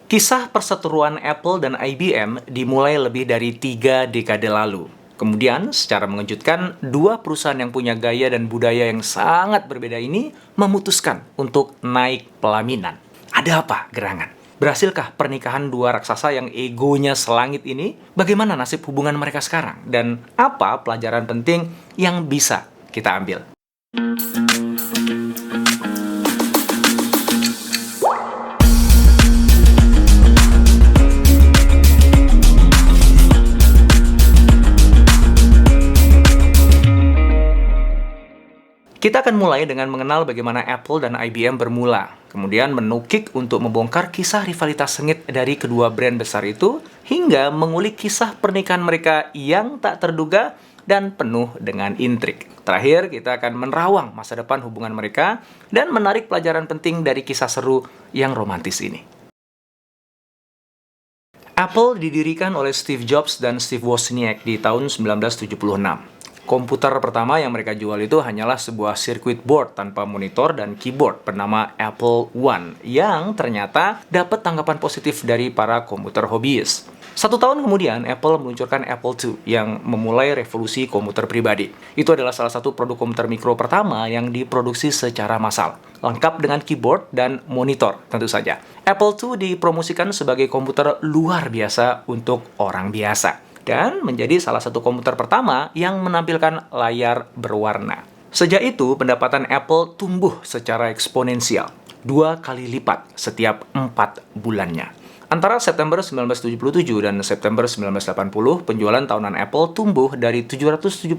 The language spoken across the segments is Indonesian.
Kisah perseteruan Apple dan IBM dimulai lebih dari 3 dekade lalu. Kemudian, secara mengejutkan, dua perusahaan yang punya gaya dan budaya yang sangat berbeda ini memutuskan untuk naik pelaminan. Ada apa, gerangan? Berhasilkah pernikahan dua raksasa yang egonya selangit ini? Bagaimana nasib hubungan mereka sekarang? Dan apa pelajaran penting yang bisa kita ambil? Kita akan mulai dengan mengenal bagaimana Apple dan IBM bermula, kemudian menukik untuk membongkar kisah rivalitas sengit dari kedua brand besar itu, hingga mengulik kisah pernikahan mereka yang tak terduga dan penuh dengan intrik. Terakhir, kita akan menerawang masa depan hubungan mereka dan menarik pelajaran penting dari kisah seru yang romantis ini. Apple didirikan oleh Steve Jobs dan Steve Wozniak di tahun 1976. Komputer pertama yang mereka jual itu hanyalah sebuah circuit board tanpa monitor dan keyboard bernama Apple I yang ternyata dapat tanggapan positif dari para komputer hobiis. 1 tahun kemudian, Apple meluncurkan Apple II yang memulai revolusi komputer pribadi. Itu adalah salah satu produk komputer mikro pertama yang diproduksi secara massal, lengkap dengan keyboard dan monitor tentu saja. Apple II dipromosikan sebagai komputer luar biasa untuk orang biasa, dan menjadi salah satu komputer pertama yang menampilkan layar berwarna. Sejak itu, pendapatan Apple tumbuh secara eksponensial, 2 kali lipat setiap 4 bulannya. Antara September 1977 dan September 1980, penjualan tahunan Apple tumbuh dari 775.000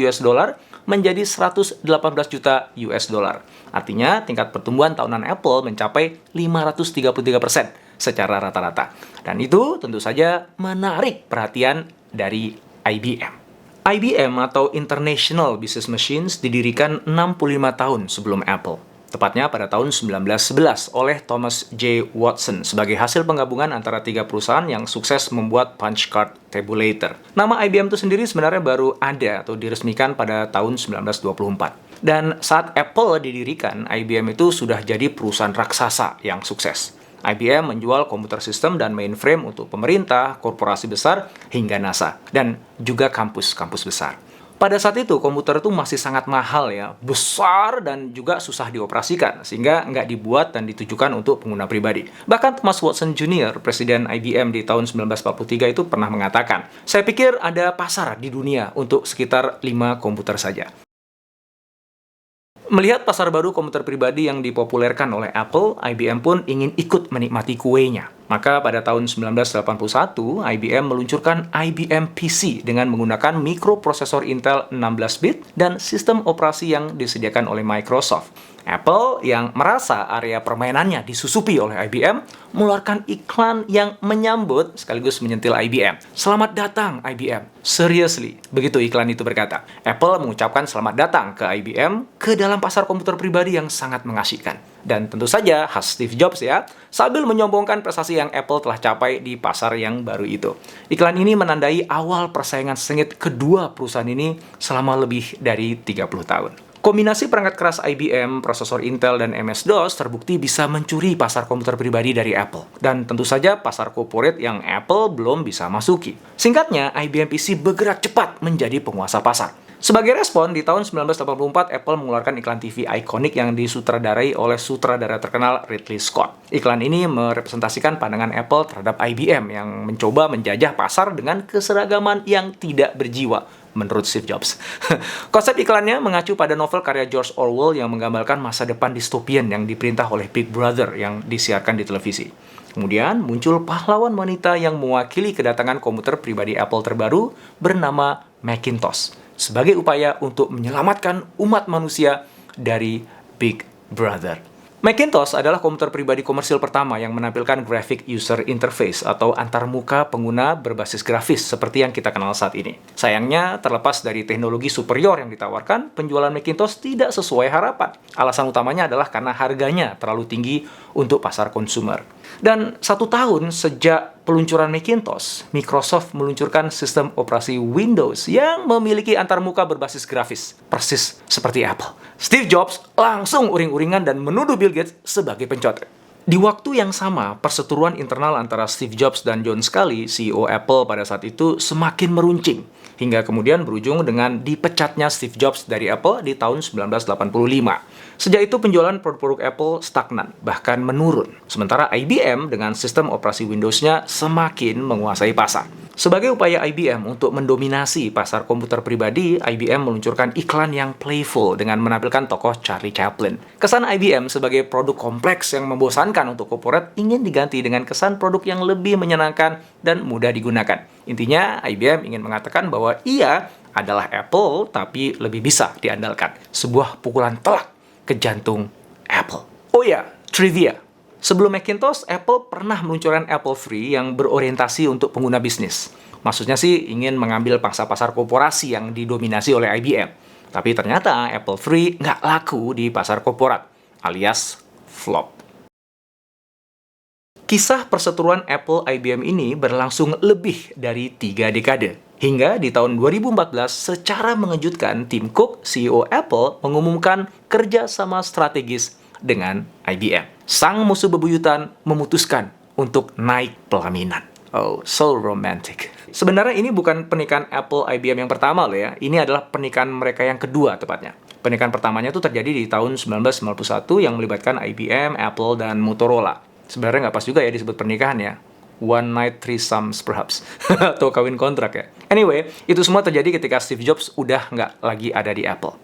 US dollar menjadi 118 juta US dollar. Artinya, tingkat pertumbuhan tahunan Apple mencapai 533% secara rata-rata. Dan itu tentu saja menarik perhatian dari IBM. IBM atau International Business Machines didirikan 65 tahun sebelum Apple. Tepatnya pada tahun 1911 oleh Thomas J. Watson sebagai hasil penggabungan antara 3 perusahaan yang sukses membuat punch card tabulator. Nama IBM itu sendiri sebenarnya baru ada atau diresmikan pada tahun 1924. Dan saat Apple didirikan, IBM itu sudah jadi perusahaan raksasa yang sukses. IBM menjual komputer sistem dan mainframe untuk pemerintah, korporasi besar, hingga NASA, dan juga kampus-kampus besar. Pada saat itu, komputer itu masih sangat mahal ya, besar dan juga susah dioperasikan, sehingga nggak dibuat dan ditujukan untuk pengguna pribadi. Bahkan Thomas Watson Jr., presiden IBM di tahun 1943 itu pernah mengatakan, "Saya pikir ada pasar di dunia untuk sekitar 5 komputer saja." Melihat pasar baru komputer pribadi yang dipopulerkan oleh Apple, IBM pun ingin ikut menikmati kuenya. Maka pada tahun 1981, IBM meluncurkan IBM PC dengan menggunakan mikroprosesor Intel 16-bit dan sistem operasi yang disediakan oleh Microsoft. Apple yang merasa area permainannya disusupi oleh IBM, mengeluarkan iklan yang menyambut sekaligus menyentil IBM. "Selamat datang IBM." Seriously, begitu iklan itu berkata. Apple mengucapkan selamat datang ke IBM ke dalam pasar komputer pribadi yang sangat mengasihkan. Dan tentu saja khas Steve Jobs ya, sambil menyombongkan prestasi yang Apple telah capai di pasar yang baru itu. Iklan ini menandai awal persaingan sengit kedua perusahaan ini selama lebih dari 30 tahun. Kombinasi perangkat keras IBM, prosesor Intel, dan MS-DOS terbukti bisa mencuri pasar komputer pribadi dari Apple. Dan tentu saja pasar corporate yang Apple belum bisa masuki. Singkatnya, IBM PC bergerak cepat menjadi penguasa pasar. Sebagai respon, di tahun 1984, Apple mengeluarkan iklan TV ikonik yang disutradarai oleh sutradara terkenal Ridley Scott. Iklan ini merepresentasikan pandangan Apple terhadap IBM yang mencoba menjajah pasar dengan keseragaman yang tidak berjiwa, menurut Steve Jobs. Konsep iklannya mengacu pada novel karya George Orwell yang menggambarkan masa depan distopian yang diperintah oleh Big Brother yang disiarkan di televisi. Kemudian muncul pahlawan wanita yang mewakili kedatangan komputer pribadi Apple terbaru bernama Macintosh sebagai upaya untuk menyelamatkan umat manusia dari Big Brother. Macintosh adalah komputer pribadi komersil pertama yang menampilkan graphic user interface atau antarmuka pengguna berbasis grafis seperti yang kita kenal saat ini. Sayangnya, terlepas dari teknologi superior yang ditawarkan, penjualan Macintosh tidak sesuai harapan. Alasan utamanya adalah karena harganya terlalu tinggi untuk pasar konsumer. Dan 1 tahun sejak peluncuran Macintosh, Microsoft meluncurkan sistem operasi Windows yang memiliki antarmuka berbasis grafis, persis seperti Apple. Steve Jobs langsung uring-uringan dan menuduh Bill Gates sebagai pencotet. Di waktu yang sama, perseteruan internal antara Steve Jobs dan John Sculley, CEO Apple pada saat itu, semakin meruncing. Hingga kemudian berujung dengan dipecatnya Steve Jobs dari Apple di tahun 1985. Sejak itu penjualan produk-produk Apple stagnan, bahkan menurun. Sementara IBM dengan sistem operasi Windows-nya semakin menguasai pasar. Sebagai upaya IBM untuk mendominasi pasar komputer pribadi, IBM meluncurkan iklan yang playful dengan menampilkan tokoh Charlie Chaplin. Kesan IBM sebagai produk kompleks yang membosankan untuk korporat ingin diganti dengan kesan produk yang lebih menyenangkan dan mudah digunakan. Intinya, IBM ingin mengatakan bahwa ia adalah Apple tapi lebih bisa diandalkan. Sebuah pukulan telak ke jantung Apple. Oh ya, trivia. Sebelum Macintosh, Apple pernah meluncurkan Apple Free yang berorientasi untuk pengguna bisnis. Maksudnya sih ingin mengambil pangsa pasar korporasi yang didominasi oleh IBM. Tapi ternyata Apple Free nggak laku di pasar korporat, alias flop. Kisah perseteruan Apple IBM ini berlangsung lebih dari 3 dekade. Hingga di tahun 2014, secara mengejutkan, Tim Cook, CEO Apple, mengumumkan kerjasama strategis dengan IBM. Sang musuh bebuyutan memutuskan untuk naik pelaminan. Oh, so romantic. Sebenarnya ini bukan pernikahan Apple IBM yang pertama loh ya. Ini adalah pernikahan mereka yang kedua tepatnya. Pernikahan pertamanya itu terjadi di tahun 1991 yang melibatkan IBM, Apple, dan Motorola. Sebenarnya nggak pas juga ya disebut pernikahan ya. One night threesomes perhaps. Atau kawin kontrak ya. Anyway, itu semua terjadi ketika Steve Jobs udah nggak lagi ada di Apple.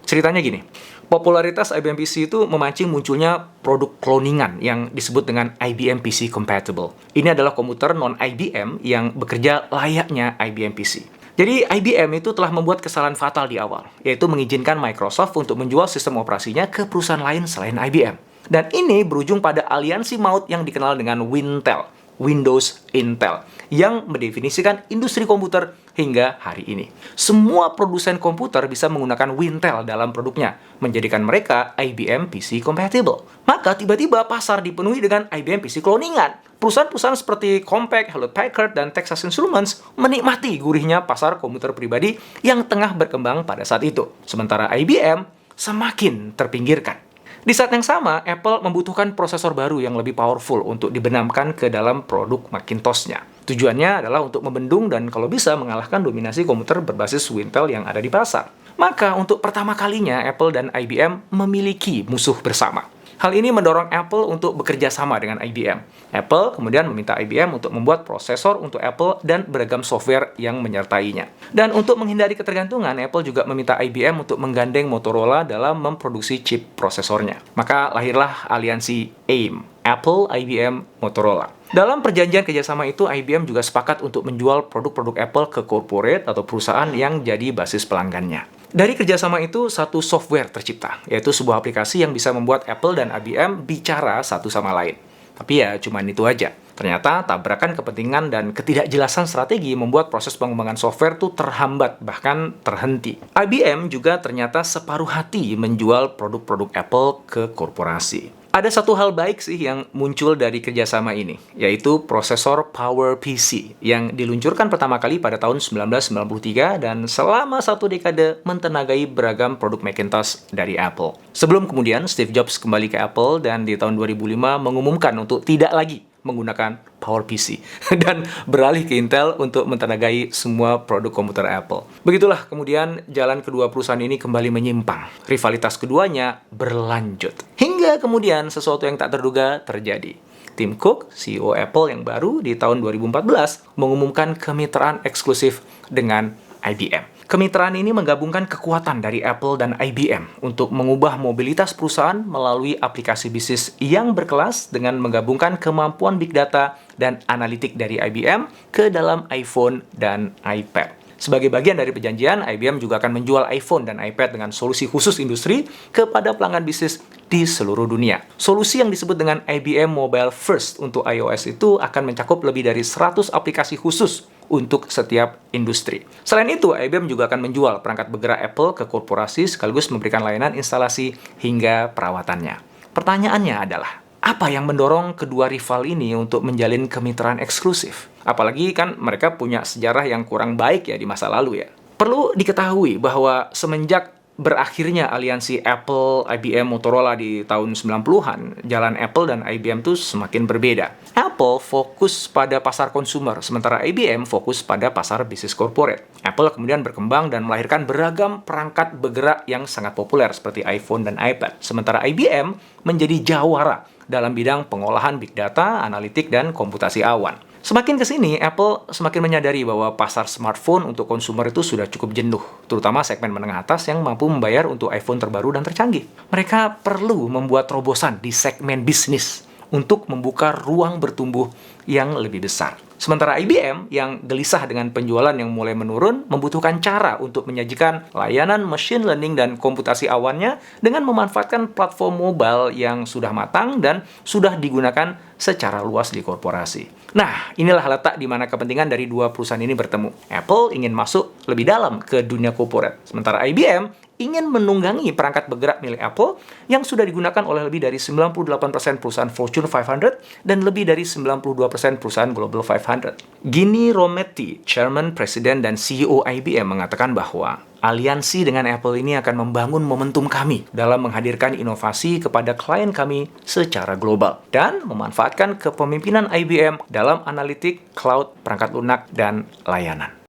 Ceritanya gini, popularitas IBM PC itu memancing munculnya produk cloningan yang disebut dengan IBM PC Compatible. Ini adalah komputer non-IBM yang bekerja layaknya IBM PC. Jadi IBM itu telah membuat kesalahan fatal di awal, yaitu mengizinkan Microsoft untuk menjual sistem operasinya ke perusahaan lain selain IBM. Dan ini berujung pada aliansi maut yang dikenal dengan Wintel, Windows Intel, yang mendefinisikan industri komputer hingga hari ini. Semua produsen komputer bisa menggunakan Wintel dalam produknya, menjadikan mereka IBM PC Compatible. Maka tiba-tiba pasar dipenuhi dengan IBM PC cloningan. Perusahaan-perusahaan seperti Compaq, Hewlett Packard, dan Texas Instruments menikmati gurihnya pasar komputer pribadi yang tengah berkembang pada saat itu. Sementara IBM semakin terpinggirkan. Di saat yang sama, Apple membutuhkan prosesor baru yang lebih powerful untuk dibenamkan ke dalam produk Macintosh-nya. Tujuannya adalah untuk membendung dan kalau bisa mengalahkan dominasi komputer berbasis Wintel yang ada di pasar. Maka untuk pertama kalinya, Apple dan IBM memiliki musuh bersama. Hal ini mendorong Apple untuk bekerja sama dengan IBM. Apple kemudian meminta IBM untuk membuat prosesor untuk Apple dan beragam software yang menyertainya. Dan untuk menghindari ketergantungan, Apple juga meminta IBM untuk menggandeng Motorola dalam memproduksi chip prosesornya. Maka lahirlah aliansi AIM, Apple, IBM, Motorola. Dalam perjanjian kerjasama itu, IBM juga sepakat untuk menjual produk-produk Apple ke corporate atau perusahaan yang jadi basis pelanggannya. Dari kerjasama itu, satu software tercipta, yaitu sebuah aplikasi yang bisa membuat Apple dan IBM bicara satu sama lain. Tapi ya, cuma itu aja. Ternyata, tabrakan kepentingan dan ketidakjelasan strategi membuat proses pengembangan software itu terhambat, bahkan terhenti. IBM juga ternyata separuh hati menjual produk-produk Apple ke korporasi. Ada satu hal baik sih yang muncul dari kerjasama ini, yaitu prosesor PowerPC yang diluncurkan pertama kali pada tahun 1993 dan selama satu dekade mentenagai beragam produk Macintosh dari Apple. Sebelum kemudian Steve Jobs kembali ke Apple dan di tahun 2005 mengumumkan untuk tidak lagi menggunakan PowerPC dan beralih ke Intel untuk mentenagai semua produk komputer Apple. Begitulah kemudian jalan kedua perusahaan ini kembali menyimpang. Rivalitas keduanya berlanjut. Hingga kemudian sesuatu yang tak terduga terjadi. Tim Cook, CEO Apple yang baru di tahun 2014, mengumumkan kemitraan eksklusif dengan IBM. Kemitraan ini menggabungkan kekuatan dari Apple dan IBM untuk mengubah mobilitas perusahaan melalui aplikasi bisnis yang berkelas dengan menggabungkan kemampuan big data dan analitik dari IBM ke dalam iPhone dan iPad. Sebagai bagian dari perjanjian, IBM juga akan menjual iPhone dan iPad dengan solusi khusus industri kepada pelanggan bisnis di seluruh dunia. Solusi yang disebut dengan IBM Mobile First untuk iOS itu akan mencakup lebih dari 100 aplikasi khusus untuk setiap industri. Selain itu, IBM juga akan menjual perangkat bergerak Apple ke korporasi sekaligus memberikan layanan instalasi hingga perawatannya. Pertanyaannya adalah, apa yang mendorong kedua rival ini untuk menjalin kemitraan eksklusif? Apalagi kan mereka punya sejarah yang kurang baik ya di masa lalu ya. Perlu diketahui bahwa semenjak berakhirnya aliansi Apple, IBM, Motorola di tahun 90-an, jalan Apple dan IBM tuh semakin berbeda. Apple fokus pada pasar konsumer, sementara IBM fokus pada pasar bisnis corporate. Apple kemudian berkembang dan melahirkan beragam perangkat bergerak yang sangat populer seperti iPhone dan iPad. Sementara IBM menjadi jawara dalam bidang pengolahan big data, analitik, dan komputasi awan. Semakin ke sini, Apple semakin menyadari bahwa pasar smartphone untuk konsumer itu sudah cukup jenuh, terutama segmen menengah atas yang mampu membayar untuk iPhone terbaru dan tercanggih. Mereka perlu membuat terobosan di segmen bisnis untuk membuka ruang bertumbuh yang lebih besar. Sementara IBM yang gelisah dengan penjualan yang mulai menurun, membutuhkan cara untuk menyajikan layanan machine learning dan komputasi awannya dengan memanfaatkan platform mobile yang sudah matang dan sudah digunakan secara luas di korporasi. Nah, inilah letak di mana kepentingan dari dua perusahaan ini bertemu. Apple ingin masuk lebih dalam ke dunia corporate, sementara IBM ingin menunggangi perangkat bergerak milik Apple yang sudah digunakan oleh lebih dari 98% perusahaan Fortune 500 dan lebih dari 92% perusahaan Global 500. Ginni Rometty, Chairman, Presiden, dan CEO IBM mengatakan bahwa aliansi dengan Apple ini akan membangun momentum kami dalam menghadirkan inovasi kepada klien kami secara global dan memanfaatkan kepemimpinan IBM dalam analitik, cloud, perangkat lunak, dan layanan.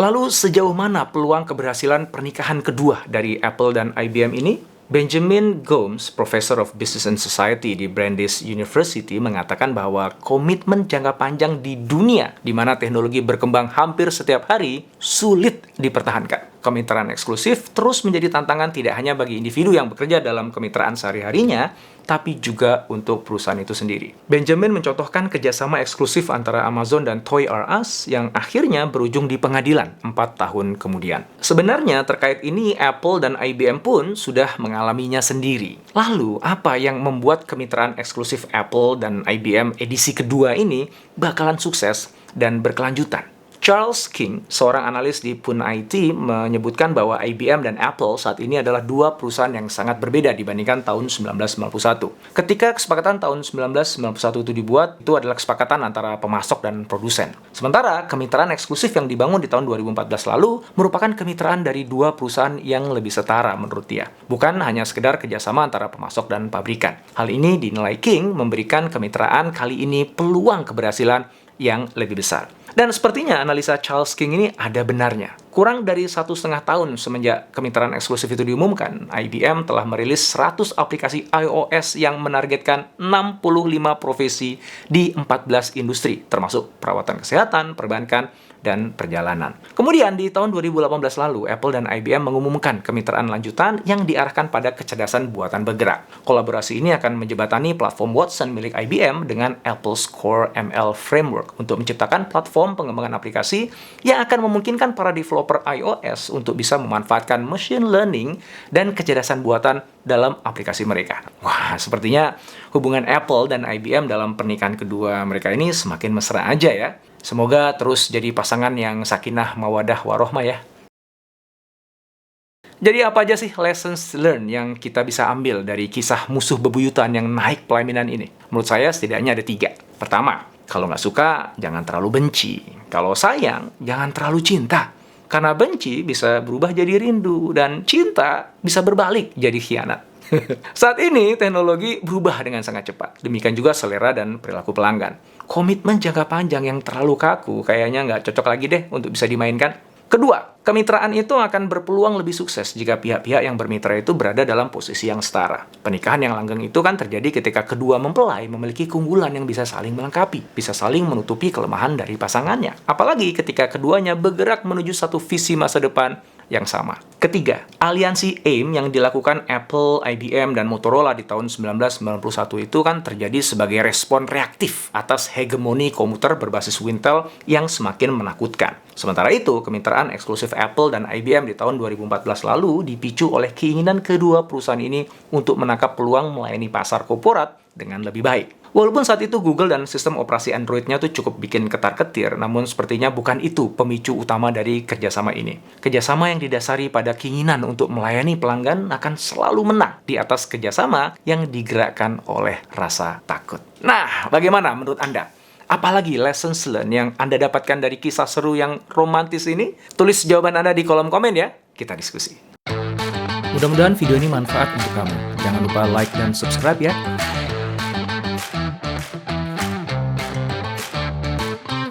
Lalu sejauh mana peluang keberhasilan pernikahan kedua dari Apple dan IBM ini? Benjamin Gomes, Professor of Business and Society di Brandeis University, mengatakan bahwa komitmen jangka panjang di dunia di mana teknologi berkembang hampir setiap hari sulit dipertahankan. Kemitraan eksklusif terus menjadi tantangan tidak hanya bagi individu yang bekerja dalam kemitraan sehari-harinya, tapi juga untuk perusahaan itu sendiri. Benjamin mencontohkan kerjasama eksklusif antara Amazon dan Toys R Us yang akhirnya berujung di pengadilan 4 tahun kemudian. Sebenarnya terkait ini Apple dan IBM pun sudah mengalaminya sendiri. Lalu, apa yang membuat kemitraan eksklusif Apple dan IBM edisi kedua ini bakalan sukses dan berkelanjutan? Charles King, seorang analis di Pune IT, menyebutkan bahwa IBM dan Apple saat ini adalah dua perusahaan yang sangat berbeda dibandingkan tahun 1991. Ketika kesepakatan tahun 1991 itu dibuat, itu adalah kesepakatan antara pemasok dan produsen. Sementara kemitraan eksklusif yang dibangun di tahun 2014 lalu merupakan kemitraan dari dua perusahaan yang lebih setara menurut dia. Bukan hanya sekedar kerjasama antara pemasok dan pabrikan. Hal ini dinilai King memberikan kemitraan kali ini peluang keberhasilan yang lebih besar. Dan sepertinya analisa Charles King ini ada benarnya. Kurang dari 1,5 tahun semenjak kemitraan eksklusif itu diumumkan, IBM telah merilis 100 aplikasi iOS yang menargetkan 65 profesi di 14 industri, termasuk perawatan kesehatan, perbankan, dan perjalanan. Kemudian di tahun 2018 lalu, Apple dan IBM mengumumkan kemitraan lanjutan yang diarahkan pada kecerdasan buatan bergerak. Kolaborasi ini akan menjembatani platform Watson milik IBM dengan Apple's Core ML Framework untuk menciptakan platform pengembangan aplikasi yang akan memungkinkan para developer iOS untuk bisa memanfaatkan machine learning dan kecerdasan buatan dalam aplikasi mereka. Wah, sepertinya hubungan Apple dan IBM dalam pernikahan kedua mereka ini semakin mesra aja ya. Semoga terus jadi pasangan yang sakinah mawadah warohmah ya. Jadi apa aja sih lessons learned yang kita bisa ambil dari kisah musuh bebuyutan yang naik pelaminan ini? Menurut saya setidaknya ada 3. Pertama, kalau nggak suka, jangan terlalu benci. Kalau sayang, jangan terlalu cinta. Karena benci bisa berubah jadi rindu, dan cinta bisa berbalik jadi khianat. Saat ini, teknologi berubah dengan sangat cepat. Demikian juga selera dan perilaku pelanggan. Komitmen jangka panjang yang terlalu kaku kayaknya nggak cocok lagi deh untuk bisa dimainkan. Kedua, kemitraan itu akan berpeluang lebih sukses jika pihak-pihak yang bermitra itu berada dalam posisi yang setara. Pernikahan yang langgeng itu kan terjadi ketika kedua mempelai memiliki keunggulan yang bisa saling melengkapi, bisa saling menutupi kelemahan dari pasangannya. Apalagi ketika keduanya bergerak menuju satu visi masa depan yang sama. Ketiga, aliansi AIM yang dilakukan Apple, IBM, dan Motorola di tahun 1991 itu kan terjadi sebagai respon reaktif atas hegemoni komputer berbasis Wintel yang semakin menakutkan. Sementara itu, kemitraan eksklusif Apple dan IBM di tahun 2014 lalu dipicu oleh keinginan kedua perusahaan ini untuk menangkap peluang melayani pasar korporat dengan lebih baik. Walaupun saat itu Google dan sistem operasi Android-nya tuh cukup bikin ketar-ketir, namun sepertinya bukan itu pemicu utama dari kerjasama ini. Kerjasama yang didasari pada keinginan untuk melayani pelanggan akan selalu menang di atas kerjasama yang digerakkan oleh rasa takut. Nah, bagaimana menurut Anda? Apalagi lessons learned yang Anda dapatkan dari kisah seru yang romantis ini? Tulis jawaban Anda di kolom komen ya. kita diskusi. Mudah-mudahan video ini manfaat untuk kamu. Jangan lupa like dan subscribe ya.